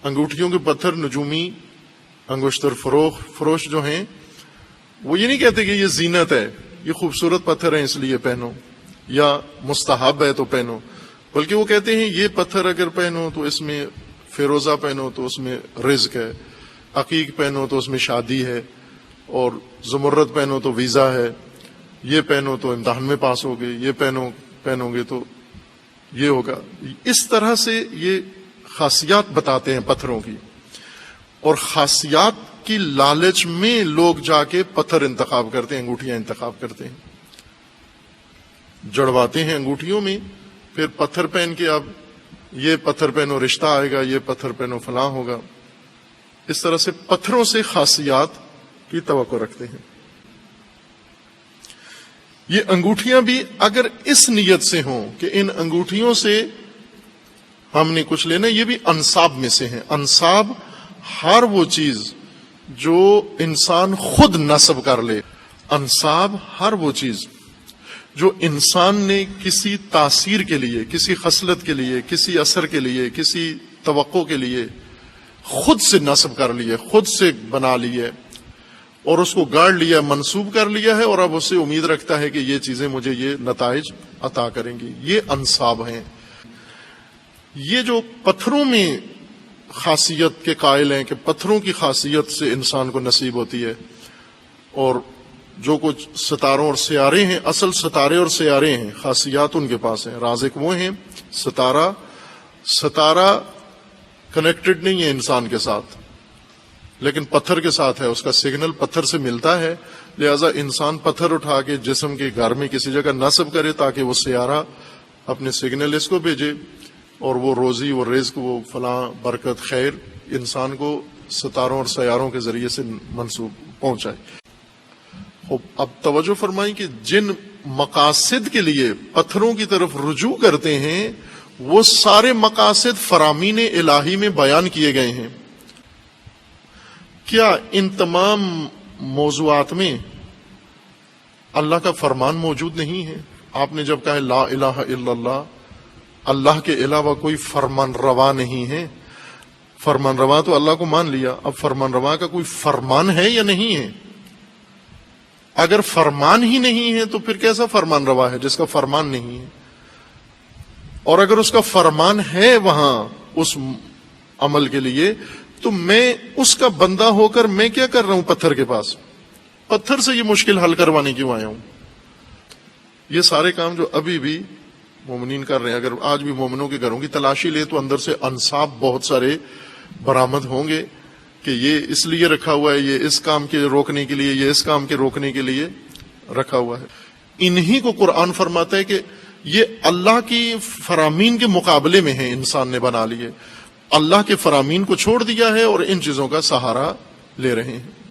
انگوٹھیوں کے پتھر نجومی انگشتر فروش جو ہیں وہ یہ نہیں کہتے کہ یہ زینت ہے، یہ خوبصورت پتھر ہیں اس لیے پہنو، یا مستحب ہے تو پہنو، بلکہ وہ کہتے ہیں یہ پتھر اگر پہنو تو اس میں فیروزہ پہنو تو اس میں رزق ہے، عقیق پہنو تو اس میں شادی ہے، اور زمرد پہنو تو ویزا ہے، یہ پہنو تو امتحان میں پاس ہوگے، یہ پہنو گے تو یہ ہوگا۔ اس طرح سے یہ خاصیات بتاتے ہیں پتھروں کی، اور خاصیات کی لالچ میں لوگ جا کے پتھر انتخاب کرتے ہیں، انگوٹھیاں انتخاب کرتے ہیں، جڑواتے ہیں انگوٹھیوں میں، پھر پتھر پہن کے اب یہ پتھر پہنو رشتہ آئے گا، یہ پتھر پہنو فلاں ہوگا۔ اس طرح سے پتھروں سے خاصیات کی توقع رکھتے ہیں۔ یہ انگوٹھیاں بھی اگر اس نیت سے ہوں کہ ان انگوٹھیوں سے ہم نے کچھ لینا، یہ بھی انصاب میں سے ہیں۔ انصاب ہر وہ چیز جو انسان خود نصب کر لے، انصاب ہر وہ چیز جو انسان نے کسی تاثیر کے لیے، کسی خصلت کے لیے، کسی اثر کے لیے، کسی توقع کے لیے خود سے نصب کر لیے، خود سے بنا لیے اور اس کو گاڑ لیا، منسوب کر لیا ہے، اور اب اس سے امید رکھتا ہے کہ یہ چیزیں مجھے یہ نتائج عطا کریں گی، یہ انصاب ہیں۔ یہ جو پتھروں میں خاصیت کے قائل ہیں کہ پتھروں کی خاصیت سے انسان کو نصیب ہوتی ہے، اور جو کچھ ستاروں اور سیارے ہیں، اصل ستارے اور سیارے ہیں، خاصیات ان کے پاس ہیں، رازق وہ ہیں۔ ستارہ کنیکٹڈ نہیں ہے انسان کے ساتھ، لیکن پتھر کے ساتھ ہے، اس کا سگنل پتھر سے ملتا ہے، لہذا انسان پتھر اٹھا کے جسم کے گھر میں کسی جگہ نصب کرے تاکہ وہ سیارہ اپنے سگنل اس کو بھیجے، اور وہ روزی، وہ رزق، وہ فلاں برکت، خیر انسان کو ستاروں اور سیاروں کے ذریعے سے منسوب پہنچائے۔ اب توجہ فرمائیں کہ جن مقاصد کے لیے پتھروں کی طرف رجوع کرتے ہیں وہ سارے مقاصد فرامین الہی میں بیان کیے گئے ہیں۔ کیا ان تمام موضوعات میں اللہ کا فرمان موجود نہیں ہے؟ آپ نے جب کہا لا الہ الا اللہ، اللہ کے علاوہ کوئی فرمان روا نہیں ہے، فرمان روا تو اللہ کو مان لیا، اب فرمان روا کا کوئی فرمان ہے یا نہیں ہے؟ اگر فرمان ہی نہیں ہے تو پھر کیسا فرمان روا ہے جس کا فرمان نہیں ہے؟ اور اگر اس کا فرمان ہے وہاں اس عمل کے لیے، تو میں اس کا بندہ ہو کر میں کیا کر رہا ہوں پتھر کے پاس؟ پتھر سے یہ مشکل حل کروانے کیوں آیا ہوں؟ یہ سارے کام جو ابھی بھی مومنین کر رہے ہیں، اگر آج بھی مومنوں کے گھروں کی تلاشی لے تو اندر سے انصاب بہت سارے برآمد ہوں گے کہ یہ اس لیے رکھا ہوا ہے، یہ اس کام کے روکنے کے لیے، یہ اس کام کے روکنے کے لیے رکھا ہوا ہے۔ انہی کو قرآن فرماتا ہے کہ یہ اللہ کی فرامین کے مقابلے میں ہیں، انسان نے بنا لیے، اللہ کے فرامین کو چھوڑ دیا ہے اور ان چیزوں کا سہارا لے رہے ہیں۔